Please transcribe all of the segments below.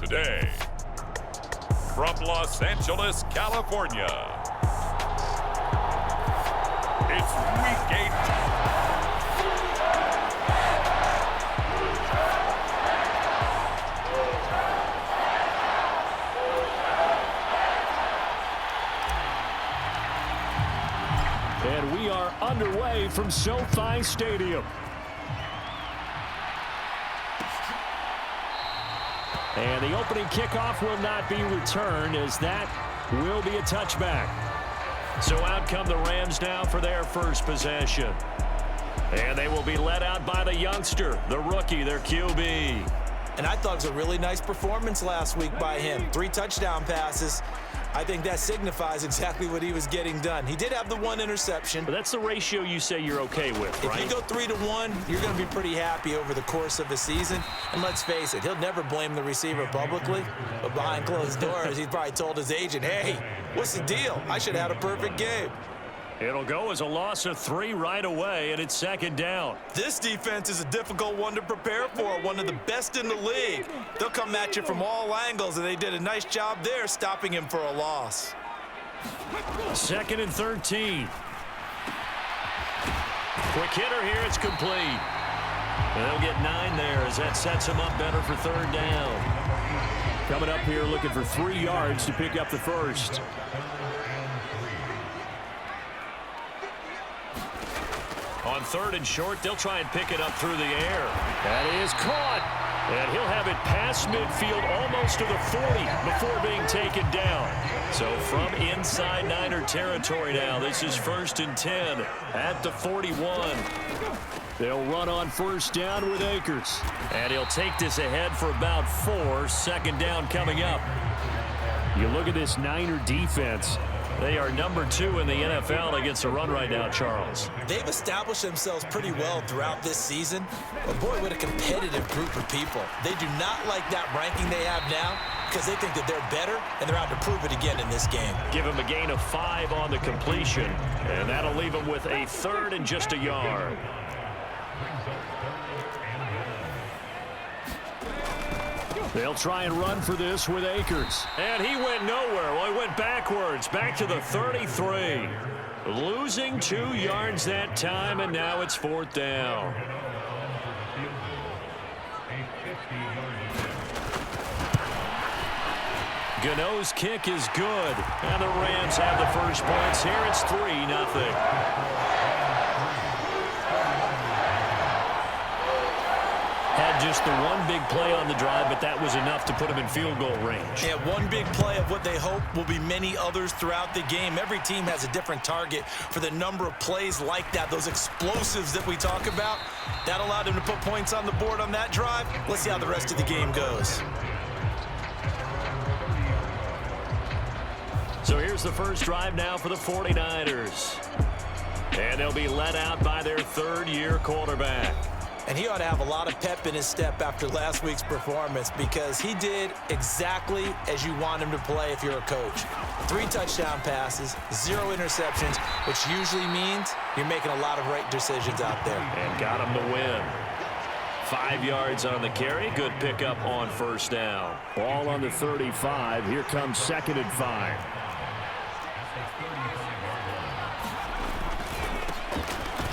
today, from Los Angeles, California, it's Week 8. And we are underway from SoFi Stadium. And the opening kickoff will not be returned, as that will be a touchback. So out come the Rams now for their first possession. And they will be led out by the youngster, the rookie, their QB. And I thought it was a really nice performance last week by him. 3 touchdown passes. I think that signifies exactly what he was getting done. He did have the 1 interception. But that's the ratio you say you're okay with, right? If you go 3-1, you're going to be pretty happy over the course of the season. And let's face it, he'll never blame the receiver publicly. But behind closed doors, he probably told his agent, hey, what's the deal? I should have had a perfect game. It'll go as a loss of 3 right away, and it's second down. This defense is a difficult one to prepare for, one of the best in the league. They'll come at you from all angles, and they did a nice job there stopping him for a loss. 2nd and 13. Quick hitter here, it's complete. They'll get 9 there as that sets him up better for 3rd down. Coming up here looking for 3 yards to pick up the first. On 3rd and short, they'll try and pick it up through the air. That is caught. And he'll have it past midfield almost to the 40 before being taken down. So from inside Niner territory now, this is 1st and 10 at the 41. They'll run on 1st down with Akers. And he'll take this ahead for about 4. 2nd down coming up. You look at this Niner defense. They are number 2 in the NFL against the run right now, Charles. They've established themselves pretty well throughout this season. But boy, what a competitive group of people. They do not like that ranking they have now because they think that they're better, and they're out to prove it again in this game. Give them a gain of 5 on the completion, and that'll leave them with a 3rd and just a yard. They'll try and run for this with Akers. And he went nowhere. Well, he went backwards, back to the 33. Losing 2 yards that time, and now it's 4th down. Gano's kick is good. And the Rams have the first points here. It's 3-0. Had just the 1 big play on the drive, but that was enough to put him in field goal range. Yeah, 1 big play of what they hope will be many others throughout the game. Every team has a different target for the number of plays like that, those explosives that we talk about. That allowed them to put points on the board on that drive. Let's see how the rest of the game goes. So here's the first drive now for the 49ers. And they'll be led out by their 3rd-year quarterback. And he ought to have a lot of pep in his step after last week's performance because he did exactly as you want him to play if you're a coach. 3 touchdown passes, 0 interceptions, which usually means you're making a lot of right decisions out there. And got him to win. 5 yards on the carry. Good pickup on 1st down. Ball on the 35. Here comes 2nd and 5.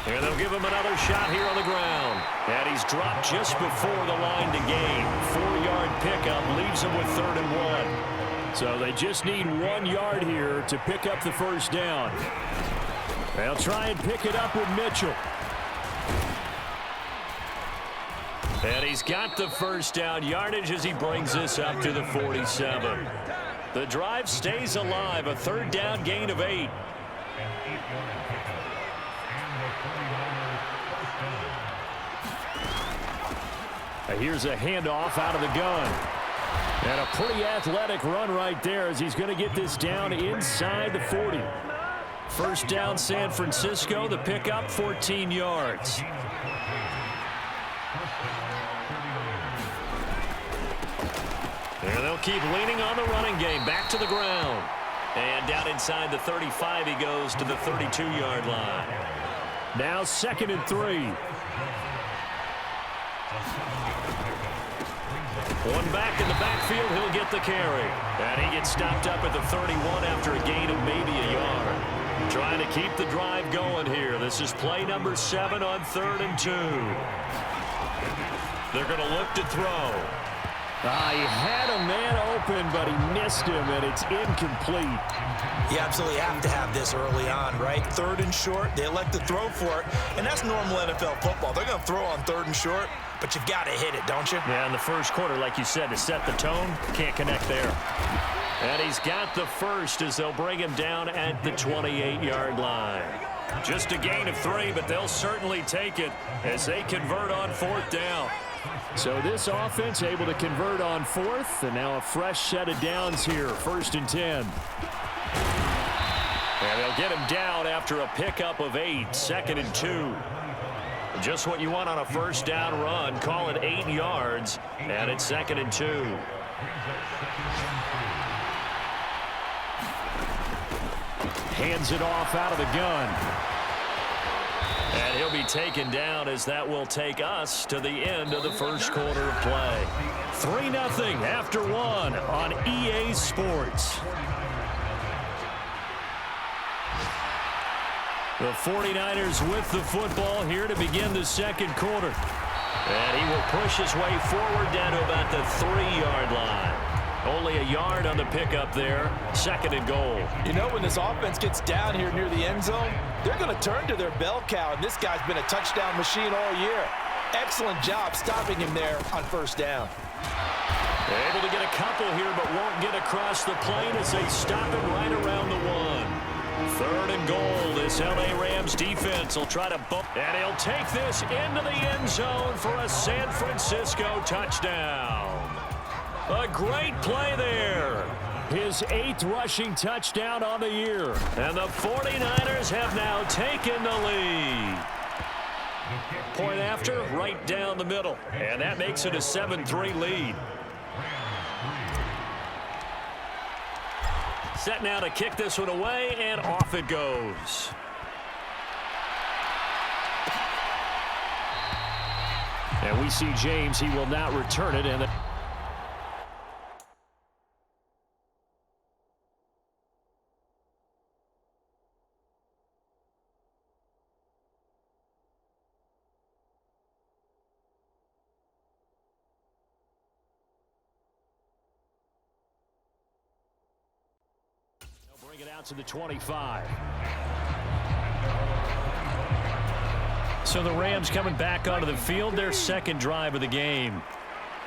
And they'll give him another shot here on the ground. And he's dropped just before the line to gain. 4-yard pickup leaves him with 3rd and 1. So they just need 1 yard here to pick up the first down. They'll try and pick it up with Mitchell. And he's got the first down yardage as he brings this up to the 47. The drive stays alive. A 3rd down gain of 8. Here's a handoff out of the gun. And a pretty athletic run right there as he's going to get this down inside the 40. 1st down San Francisco. The pickup 14 yards. And they'll keep leaning on the running game. Back to the ground. And down inside the 35 he goes to the 32-yard line. Now 2nd and 3. One back in the backfield, he'll get the carry. And he gets stopped up at the 31 after a gain of maybe a yard. Trying to keep the drive going here. This is play number 7 on 3rd and 2. They're going to look to throw. He had a man open, but he missed him, and it's incomplete. You absolutely have to have this early on, right? 3rd and short, they elect to throw for it, and that's normal NFL football. They're going to throw on 3rd and short, but you've got to hit it, don't you? Yeah, in the first quarter, like you said, to set the tone, can't connect there. And he's got the first as they'll bring him down at the 28-yard line. Just a gain of 3, but they'll certainly take it as they convert on 4th down. So this offense able to convert on 4th, and now a fresh set of downs here, 1st and 10. And they'll get him down after a pickup of 8, 2nd and 2. Just what you want on a first down run. Call it 8 yards, and it's 2nd and 2. Hands it off out of the gun. And he'll be taken down as that will take us to the end of the first quarter of play. 3-0 after 1 on EA Sports. The 49ers with the football here to begin the second quarter. And he will push his way forward down to about the 3-yard line. Only a yard on the pickup there. 2nd and goal. You know, when this offense gets down here near the end zone, they're going to turn to their bell cow, and this guy's been a touchdown machine all year. Excellent job stopping him there on first down. They're able to get a couple here, but won't get across the plane as they stop him right around the 1. 3rd and goal. This LA Rams defense will try to bump, and he'll take this into the end zone for a San Francisco touchdown. A great play there. His 8th rushing touchdown on the year. And the 49ers have now taken the lead. Point after, right down the middle. And that makes it a 7-3 lead. Set now to kick this one away, and off it goes. And we see James. He will not return it. And bring it out to the 25. So the Rams coming back onto the field, their second drive of the game.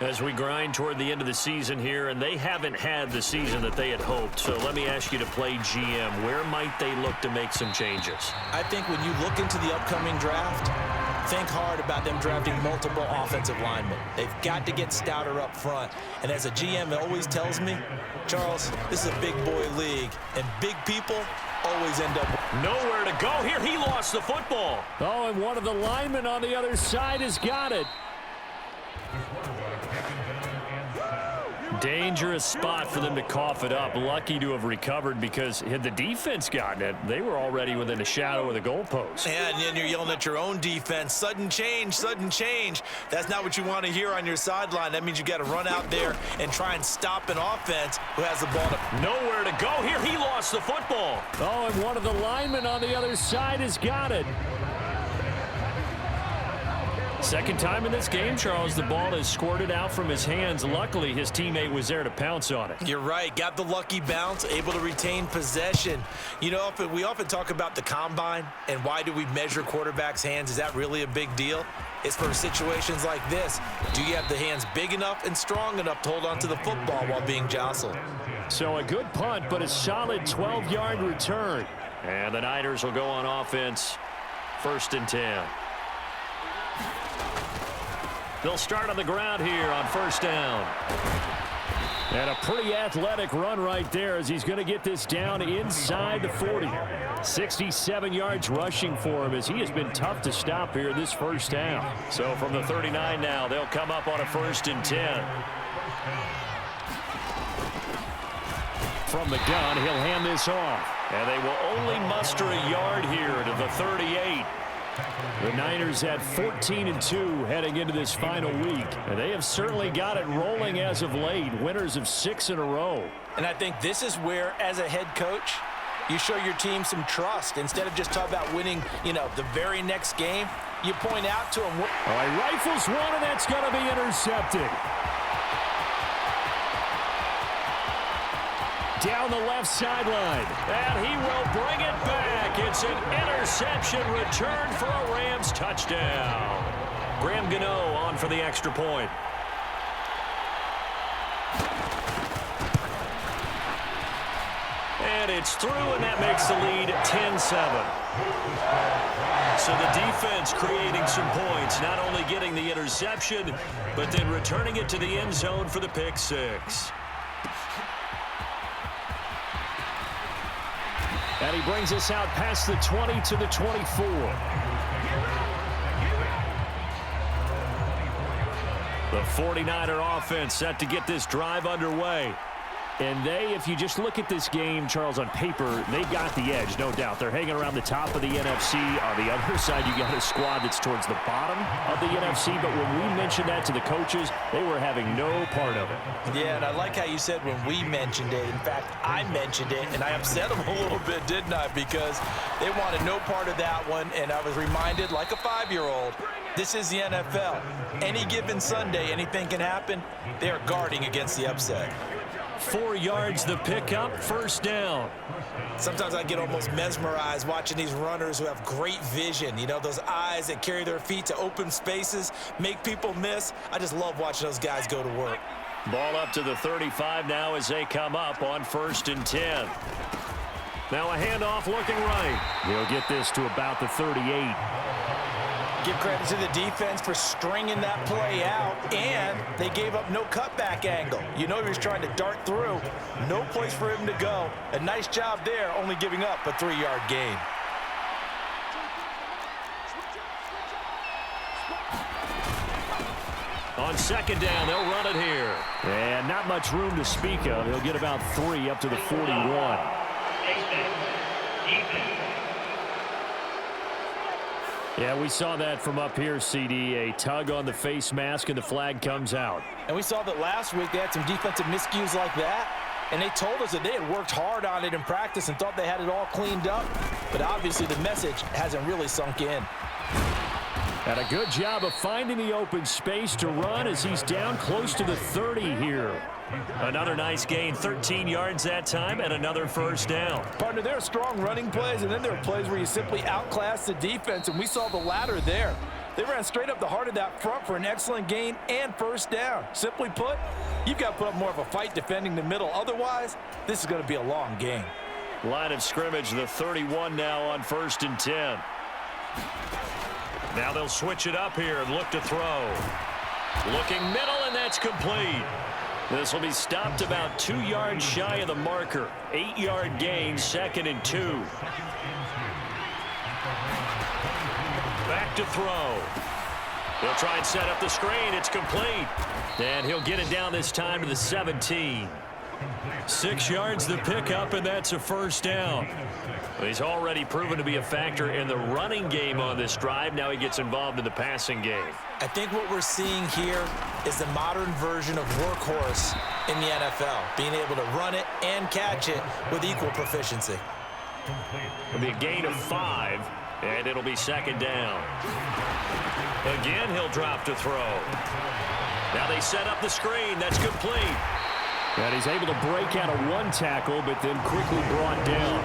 As we grind toward the end of the season here, and they haven't had the season that they had hoped. So let me ask you to play GM. Where might they look to make some changes? I think when you look into the upcoming draft, think hard about them drafting multiple offensive linemen. They've got to get stouter up front. And as a GM, it always tells me, Charles, this is a big boy league, and big people always end up nowhere to go here. He lost the football. Oh, and one of the linemen on the other side has got it. Dangerous spot for them to cough it up. Lucky to have recovered, because had the defense gotten it, they were already within a shadow of the goalpost. Yeah, and then you're yelling at your own defense. Sudden change, sudden change. That's not what you want to hear on your sideline. That means you got to run out there and try and stop an offense who has the ball. Nowhere to go here. He lost the football. Oh, and one of the linemen on the other side has got it. Second time in this game, Charles, the ball is squirted out from his hands. Luckily, his teammate was there to pounce on it. You're right. Got the lucky bounce, able to retain possession. You know, we often talk about the combine and why do we measure quarterbacks' hands. Is that really a big deal? It's for situations like this. Do you have the hands big enough and strong enough to hold on to the football while being jostled? So a good punt, but a solid 12-yard return. And the Niners will go on offense, 1st and 10. They'll start on the ground here on first down. And a pretty athletic run right there as he's going to get this down inside the 40. 67 yards rushing for him as he has been tough to stop here this first down. So from the 39 now, they'll come up on a 1st and 10. From the gun, he'll hand this off. And they will only muster a yard here to the 38. The Niners at 14-2 heading into this final week. And they have certainly got it rolling as of late. Winners of 6 in a row. And I think this is where, as a head coach, you show your team some trust. Instead of just talking about winning, the very next game, you point out to them. All right, rifles one, and that's going to be intercepted. Down the left sideline, and he will bring it back. It's an interception return for a Rams touchdown. Graham Gano on for the extra point. And it's through, and that makes the lead 10-7. So the defense creating some points, not only getting the interception, but then returning it to the end zone for the pick six. And he brings us out past the 20 to the 24. The 49er offense set to get this drive underway. And if you just look at this game, Charles, on paper, they've got the edge, no doubt. They're hanging around the top of the NFC. On the other side, you got a squad that's towards the bottom of the NFC. But when we mentioned that to the coaches, they were having no part of it. Yeah, and I like how you said when we mentioned it. In fact, I mentioned it, and I upset them a little bit, didn't I? Because they wanted no part of that one, and I was reminded, like a 5-year-old, this is the NFL. Any given Sunday, anything can happen. They are guarding against the upset. 4 yards the pickup, first down. Sometimes I get almost mesmerized watching these runners who have great vision. Those eyes that carry their feet to open spaces, make people miss. I just love watching those guys go to work. Ball up to the 35 now as they come up on 1st and 10. Now a handoff looking right. He'll get this to about the 38. Give credit to the defense for stringing that play out, and they gave up no cutback angle. He was trying to dart through. No place for him to go. A nice job there, only giving up a 3-yard gain. On 2nd down, they'll run it here. And not much room to speak of. He'll get about 3 up to the 41. Yeah, we saw that from up here, CD. A tug on the face mask, and the flag comes out. And we saw that last week they had some defensive miscues like that, and they told us that they had worked hard on it in practice and thought they had it all cleaned up. But obviously the message hasn't really sunk in. And a good job of finding the open space to run as he's down close to the 30 here. Another nice gain, 13 yards that time, and another first down. Partner, there are strong running plays, and then there are plays where you simply outclass the defense, and we saw the latter there. They ran straight up the heart of that front for an excellent gain and first down. Simply put, you've got to put up more of a fight defending the middle. Otherwise, this is going to be a long game. Line of scrimmage, the 31 now on 1st and 10. Now they'll switch it up here and look to throw. Looking middle, and that's complete. This will be stopped about 2 yards shy of the marker. 8-yard gain, 2nd and 2. Back to throw. He'll try and set up the screen. It's complete. And he'll get it down this time to the 17. 6 yards the pickup, and that's a first down. He's already proven to be a factor in the running game on this drive. Now he gets involved in the passing game. I think what we're seeing here is the modern version of workhorse in the NFL, being able to run it and catch it with equal proficiency. It'll be a gain of 5, and it'll be 2nd down. Again, he'll drop to throw. Now they set up the screen. That's complete. And he's able to break out of 1 tackle, but then quickly brought down.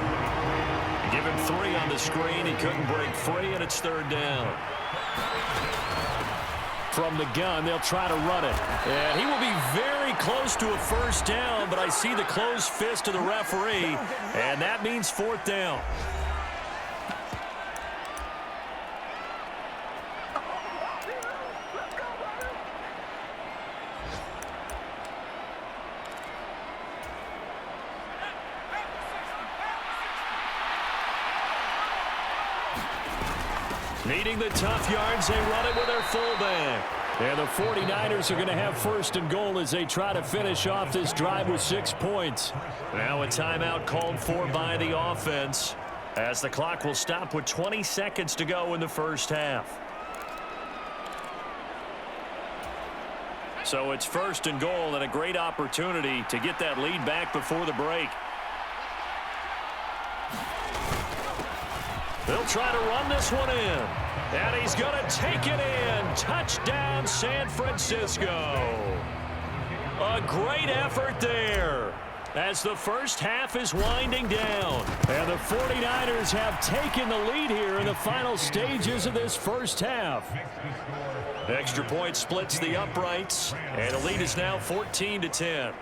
Give him 3 on the screen. He couldn't break free, and it's 3rd down. From the gun, they'll try to run it. And he will be very close to a first down, but I see the closed fist of the referee, and that means 4th down. Needing the tough yards, they run it with their fullback. And the 49ers are going to have 1st and goal as they try to finish off this drive with 6 points. Now a timeout called for by the offense. as the clock will stop with 20 seconds to go in the first half. So it's first and goal and a great opportunity to get that lead back before the break. They'll try to run this one in. And he's going to take it in. Touchdown, San Francisco. A great effort there as the first half is winding down. And the 49ers have taken the lead here in the final stages of this first half. Extra point splits the uprights, and the lead is now 14-10.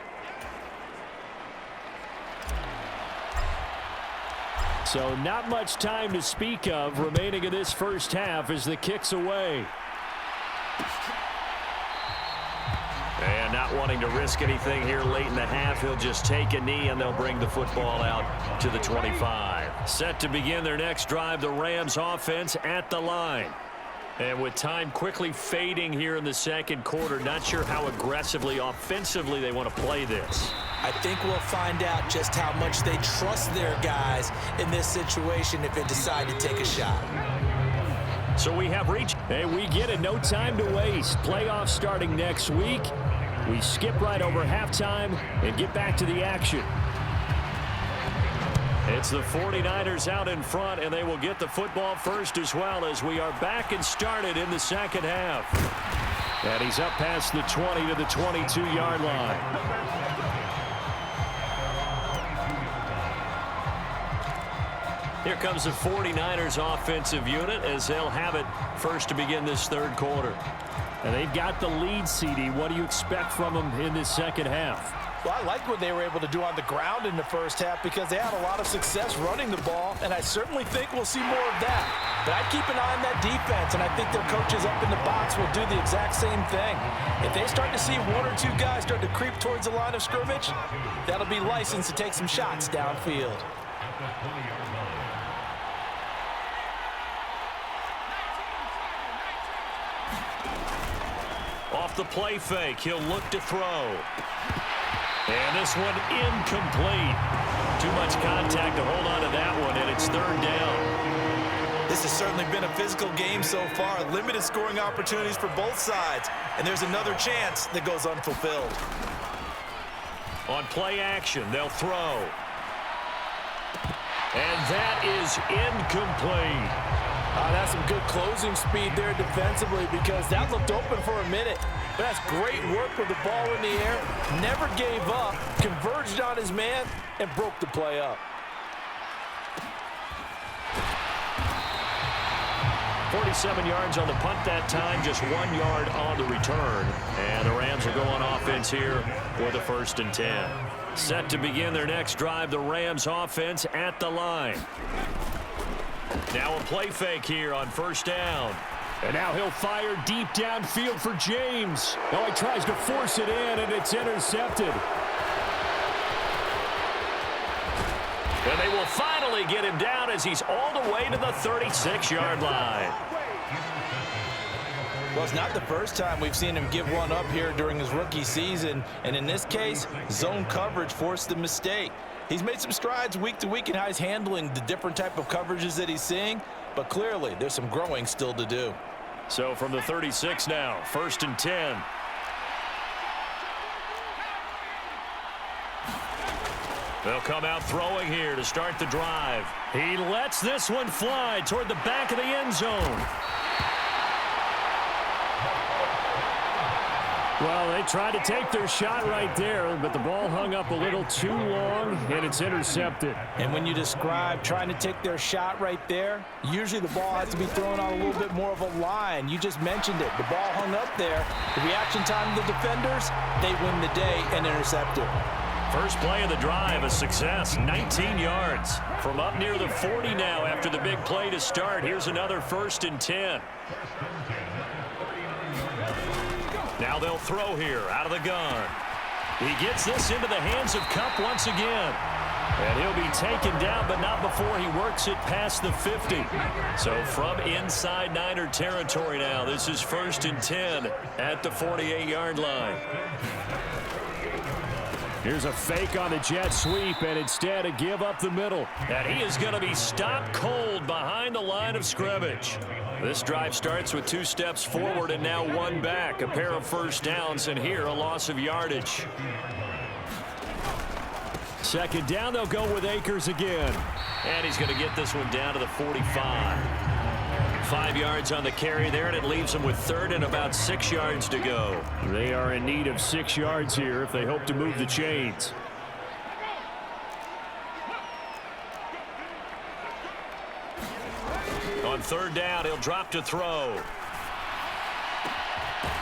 So not much time to speak of remaining in this first half as the kick's away. And not wanting to risk anything here late in the half, he'll just take a knee and they'll bring the football out to the 25. Set to begin their next drive, the Rams offense at the line. And with time quickly fading here in the second quarter, not sure how aggressively, offensively they want to play this. I think we'll find out just how much they trust their guys in this situation if they decide to take a shot. So we have reached, and we get it, no time to waste. Playoffs starting next week. We skip right over halftime and get back to the action. It's the 49ers out in front, and they will get the football first as well as we are back and started in the second half. And he's up past the 20 to the 22-yard line. Here comes the 49ers offensive unit as they'll have it first to begin this third quarter. And they've got the lead, CD. What do you expect from them in this second half? Well, I like what they were able to do on the ground in the first half because they had a lot of success running the ball, and I certainly think we'll see more of that. But I'd keep an eye on that defense, and I think their coaches up in the box will do the exact same thing. If they start to see one or two guys start to creep towards the line of scrimmage, that'll be licensed to take some shots downfield. Off the play fake, he'll look to throw. And this one incomplete. Too much contact to hold on to that one, and it's third down. This has certainly been a physical game so far. Limited scoring opportunities for both sides. And there's another chance that goes unfulfilled. On play action, they'll throw. And that is incomplete. That's some good closing speed there defensively because that looked open for a minute. But that's great work with the ball in the air. Never gave up, converged on his man, and broke the play up. 47 yards on the punt that time, just 1 yard on the return. And the Rams will go on offense here with a 1st and 10. Set to begin their next drive, the Rams offense at the line. Now a play fake here on first down. And now he'll fire deep downfield for James. Oh, he tries to force it in, and it's intercepted. And they will finally get him down as he's all the way to the 36-yard line. Well, it's not the first time we've seen him give one up here during his rookie season. And in this case, zone coverage forced the mistake. He's made some strides week to week in how he's handling the different type of coverages that he's seeing. But clearly, there's some growing still to do. So from the 36 now, 1st and 10. They'll come out throwing here to start the drive. He lets this one fly toward the back of the end zone. Well, they tried to take their shot right there, but the ball hung up a little too long, and it's intercepted. And when you describe trying to take their shot right there, usually the ball has to be thrown on a little bit more of a line. You just mentioned it. The ball hung up there. The reaction time of the defenders, they win the day and intercept it. First play of the drive, a success, 19 yards. From up near the 40 now after the big play to start. Here's another 1st and 10. Now they'll throw here out of the gun. He gets this into the hands of Kupp once again. And he'll be taken down, but not before he works it past the 50. So from inside Niner territory now, this is 1st and 10 at the 48-yard line. Here's a fake on the jet sweep, and instead a give up the middle. And he is going to be stopped cold behind the line of scrimmage. This drive starts with 2 steps forward and now 1 back. A pair of first downs, and here a loss of yardage. Second down, they'll go with Akers again. And he's going to get this one down to the 45. 5 yards on the carry there, and it leaves them with 3rd and about 6 yards to go. They are in need of 6 yards here if they hope to move the chains. On 3rd down, he'll drop to throw.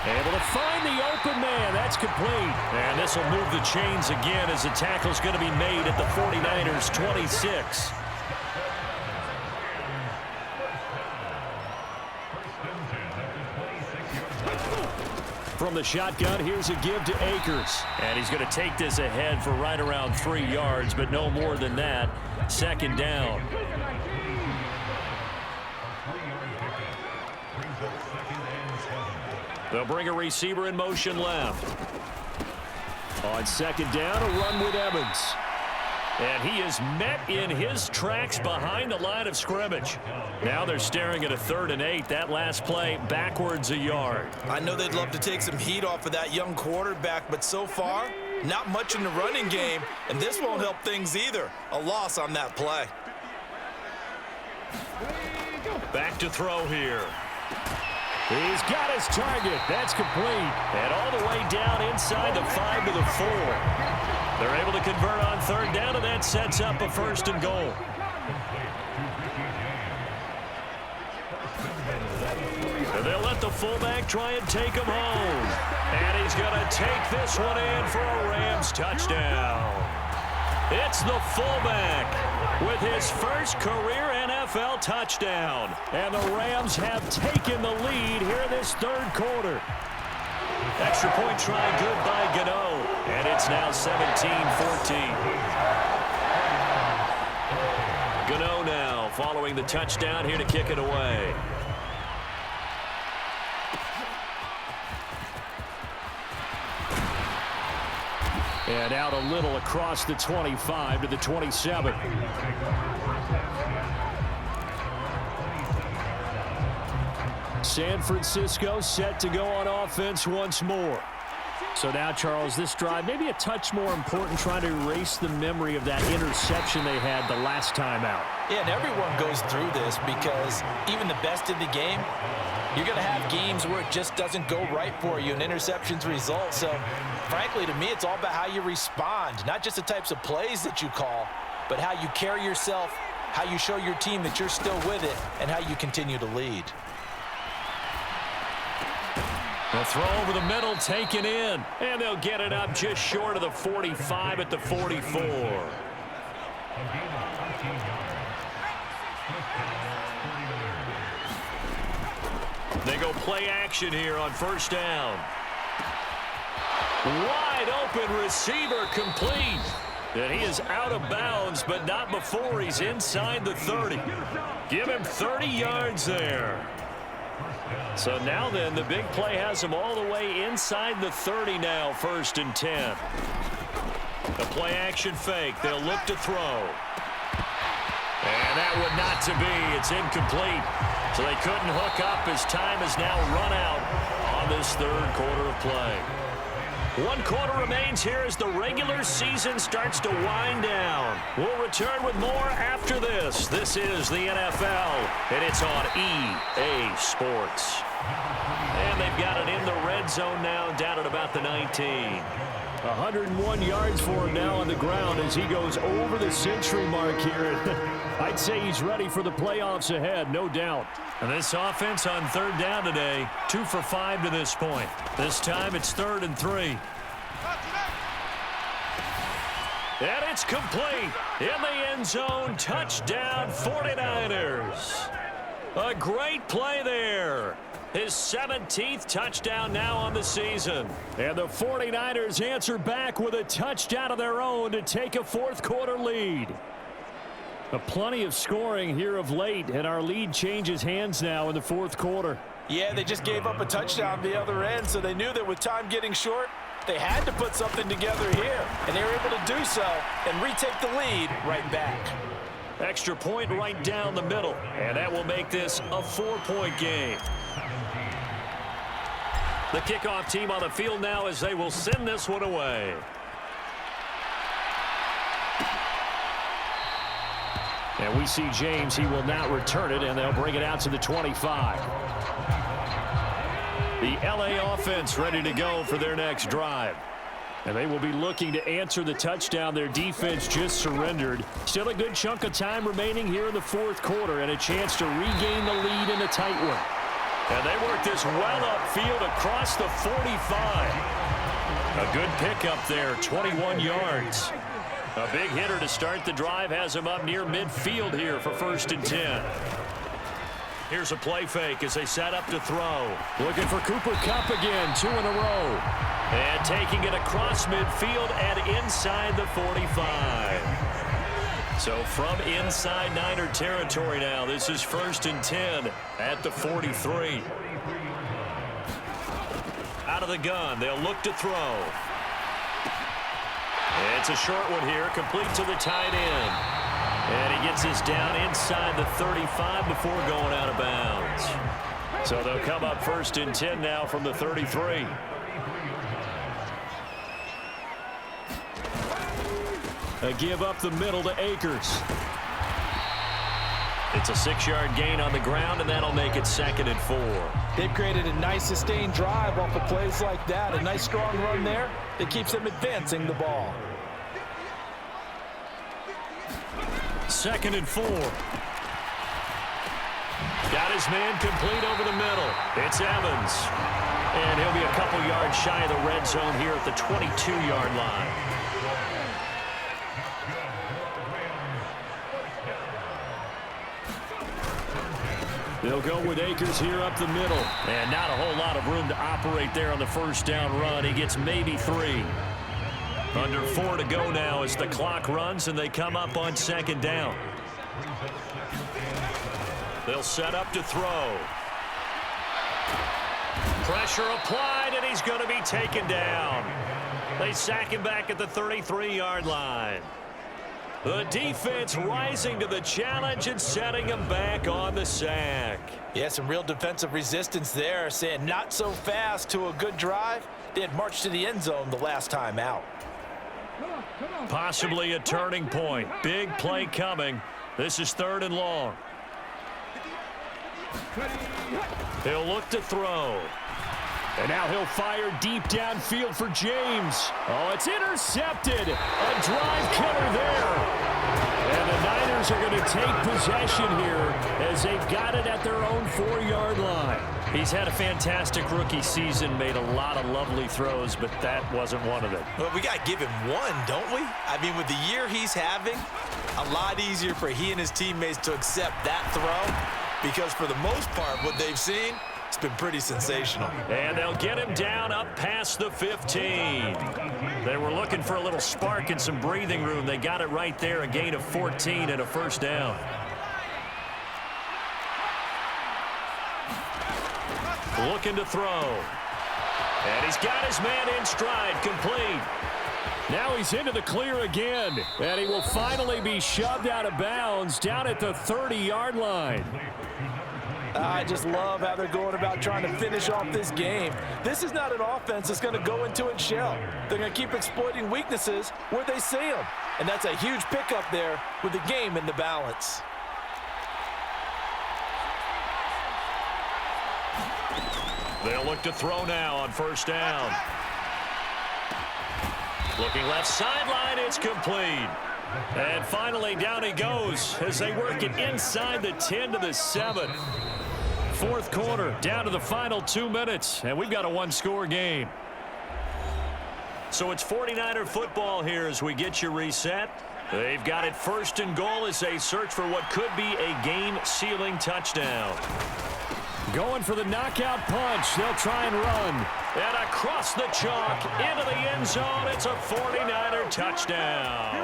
Able to find the open man. That's complete. And this will move the chains again as the tackle's going to be made at the 49ers' 26. From the shotgun, here's a give to Akers. And he's going to take this ahead for right around 3 yards, but no more than that. Second down. They'll bring a receiver in motion left. On second down, a run with Evans. And he is met in his tracks behind the line of scrimmage. Now they're staring at a 3rd and 8. That last play backwards a yard. I know they'd love to take some heat off of that young quarterback, but so far, not much in the running game, and this won't help things either. A loss on that play. Back to throw here. He's got his target. That's complete. And all the way down inside the 5 to the 4. They're able to convert on 3rd down, and that sets up a 1st and goal. And they'll let the fullback try and take him home. And he's going to take this one in for a Rams touchdown. It's the fullback with his first career NFL touchdown. And the Rams have taken the lead here in this 3rd quarter. Extra point try good by Gano. And it's now 17-14. Gano now following the touchdown here to kick it away. And out a little across the 25 to the 27. San Francisco set to go on offense once more. So now, Charles, this drive maybe a touch more important, trying to erase the memory of that interception they had the last time out. Yeah, and everyone goes through this because even the best in the game, you're going to have games where it just doesn't go right for you and interceptions result. So, frankly, to me, it's all about how you respond, not just the types of plays that you call, but how you carry yourself, how you show your team that you're still with it, and how you continue to lead. The throw over the middle taken in, and they'll get it up just short of the 45 at the 44. They go play action here on 1st down. Wide open receiver complete. And he is out of bounds, but not before he's inside the 30. Give him 30 yards there. So now then, the big play has him all the way inside the 30 now, 1st and 10. The play action fake. They'll look to throw. And that would not to be. It's incomplete. So they couldn't hook up as time has now run out on this 3rd quarter of play. 1 quarter remains here as the regular season starts to wind down. We'll return with more after this. This is the NFL, and it's on EA Sports. And they've got it in the red zone now, down at about the 19. 101 yards for him now on the ground as he goes over the century mark here. I'd say he's ready for the playoffs ahead, no doubt. And this offense on 3rd down today, 2 for 5 to this point. This time it's 3rd and 3. And it's complete. In the end zone, touchdown 49ers. A great play there. His 17th touchdown now on the season. And the 49ers answer back with a touchdown of their own to take a 4th quarter lead. Plenty of scoring here of late, and our lead changes hands now in the 4th quarter. Yeah, they just gave up a touchdown the other end, so they knew that with time getting short, They had to put something together here, and they were able to do so and retake the lead right back. Extra point right down the middle, and that will make this a 4-point game. The kickoff team on the field now as they will send this one away. And we see James. He will not return it, and they'll bring it out to the 25. The LA offense ready to go for their next drive. And they will be looking to answer the touchdown their defense just surrendered. Still a good chunk of time remaining here in the fourth quarter and a chance to regain the lead in a tight one. And they work this well upfield across the 45. A good pickup there, 21 yards. A big hitter to start the drive has him up near midfield here for 1st and 10. Here's a play fake as they set up to throw. Looking for Cooper Kupp again, 2 in a row. And taking it across midfield and inside the 45. So from inside Niner territory now, this is 1st and 10 at the 43. Out of the gun, they'll look to throw. It's a short one here, complete to the tight end. And he gets this down inside the 35 before going out of bounds. So they'll come up 1st and 10 now from the 33. A give up the middle to Akers. It's a 6-yard gain on the ground, and that'll make it 2nd and 4. They've created a nice sustained drive off of plays like that. A nice strong run there that keeps them advancing the ball. 2nd and 4. Got his man complete over the middle. It's Evans. And he'll be a couple yards shy of the red zone here at the 22-yard line. They'll go with Akers here up the middle. And not a whole lot of room to operate there on the 1st down run. He gets maybe 3. Under 4 to go now as the clock runs and they come up on 2nd down. They'll set up to throw. Pressure applied, and he's going to be taken down. They sack him back at the 33-yard line. The defense rising to the challenge and setting him back on the sack. Yeah, some real defensive resistance there, saying not so fast to a good drive. They had marched to the end zone the last time out. Possibly a turning point. Big play coming. This is 3rd and long. He'll look to throw. And now he'll fire deep downfield for James. Oh, it's intercepted. A drive killer there. And the Niners are going to take possession here as they've got it at their own 4-yard line. He's had a fantastic rookie season, made a lot of lovely throws, but that wasn't one of them. Well, we got to give him one, don't we? I mean, with the year he's having, a lot easier for he and his teammates to accept that throw because for the most part, what they've seen, it's been pretty sensational. And they'll get him down up past the 15. They were looking for a little spark and some breathing room. They got it right there, a gain of 14 and a 1st down. Looking to throw. And he's got his man in stride, complete. Now he's into the clear again. And he will finally be shoved out of bounds down at the 30-yard line. I just love how they're going about trying to finish off this game. This is not an offense that's going to go into its shell. They're going to keep exploiting weaknesses where they see them. And that's a huge pickup there with the game in the balance. They'll look to throw now on 1st down. Looking left sideline, it's complete. And finally down he goes as they work it inside the 10 to the 7. 4th quarter, down to the final 2 minutes, and we've got a 1-score game. So it's 49er football here as we get you reset. They've got it 1st and goal as they search for what could be a game-sealing touchdown. Going for the knockout punch. They'll try and run. And across the chalk into the end zone. It's a 49er touchdown.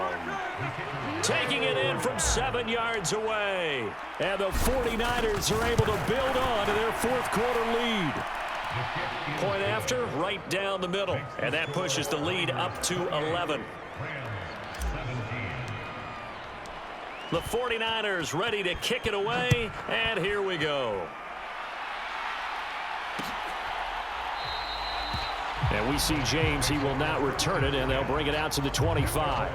Taking it in from 7 yards away. And the 49ers are able to build on to their 4th quarter lead. Point after, right down the middle. And that pushes the lead up to 11. The 49ers ready to kick it away, and here we go. And we see James. He will not return it, and they'll bring it out to the 25.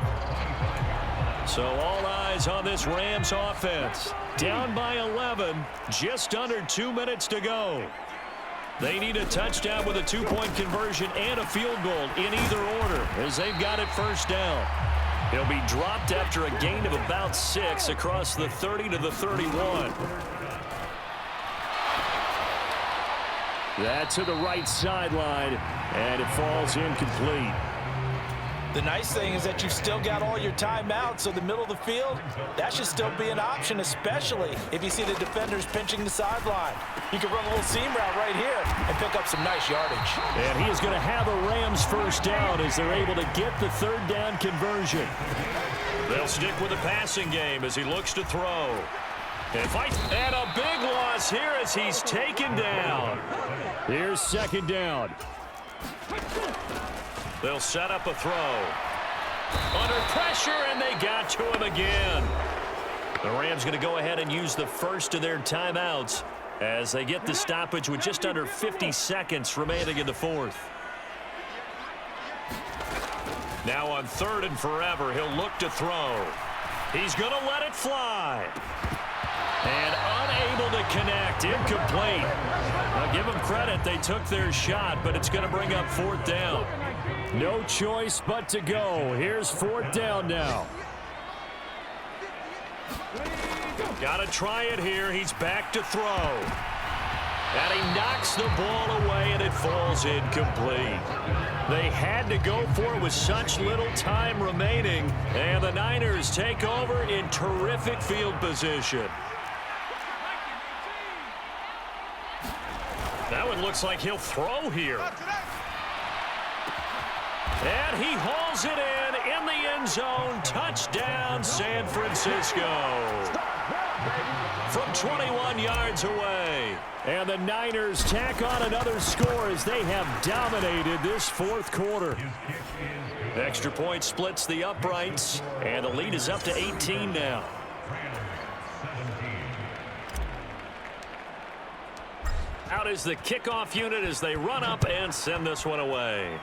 So all eyes on this Rams offense. Down by 11, just under 2 minutes to go. They need a touchdown with a two-point conversion and a field goal in either order as they've got it first down. He'll be dropped after a gain of about 6 across the 30 to the 31. That to the right sideline, and it falls incomplete. The nice thing is that you've still got all your timeouts, so the middle of the field, that should still be an option, especially if you see the defenders pinching the sideline. You can run a little seam route right here and pick up some nice yardage. And he is going to have a Rams first down as they're able to get the third down conversion. They'll stick with the passing game as he looks to throw. And a big loss here as he's taken down. Here's second down. They'll set up a throw. Under pressure, and they got to him again. The Rams going to go ahead and use the first of their timeouts as they get the stoppage with just under 50 seconds remaining in the fourth. Now on third and forever, he'll look to throw. He's going to let it fly. And unable to connect, incomplete. Now give them credit, they took their shot, but it's going to bring up fourth down. No choice but to go. Here's fourth down now. Got to try it here. He's back to throw. And he knocks the ball away, and it falls incomplete. They had to go for it with such little time remaining, and the Niners take over in terrific field position. That one looks like he'll throw here. And he hauls it in the end zone. Touchdown, San Francisco. From 21 yards away. And the Niners tack on another score as they have dominated this fourth quarter. Extra point splits the uprights, and the lead is up to 18 now. Out is the kickoff unit as they run up and send this one away.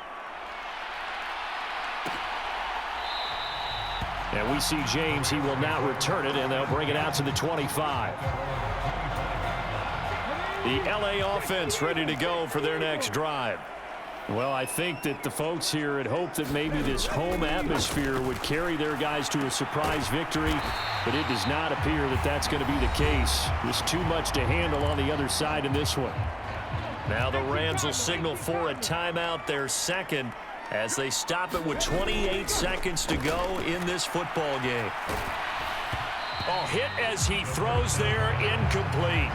And we see James. He will not return it, and they'll bring it out to the 25. The LA offense ready to go for their next drive. Well, I think that the folks here had hoped that maybe this home atmosphere would carry their guys to a surprise victory, but it does not appear that that's going to be the case. There's too much to handle on the other side in this one. Now the Rams will signal for a timeout, their second, as they stop it with 28 seconds to go in this football game. Oh, hit as he throws there, incomplete.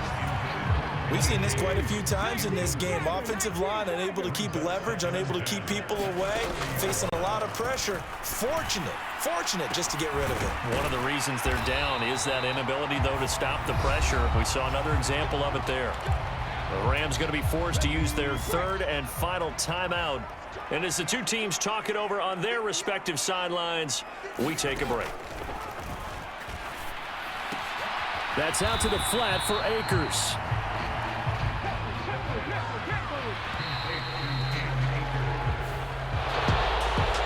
We've seen this quite a few times in this game. Offensive line unable to keep leverage, unable to keep people away, facing a lot of pressure. Fortunate just to get rid of it. One of the reasons they're down is that inability, though, to stop the pressure. We saw another example of it there. The Rams going to be forced to use their third and final timeout. And as the two teams talk it over on their respective sidelines, we take a break. That's out to the flat for Akers.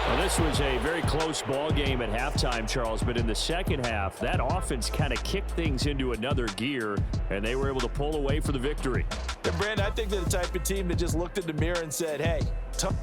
Well, this was a very close ball game at halftime, Charles, but in the second half, that offense kind of kicked things into another gear, and they were able to pull away for the victory. And Brandon, I think they're the type of team that just looked in the mirror and said, hey, tough.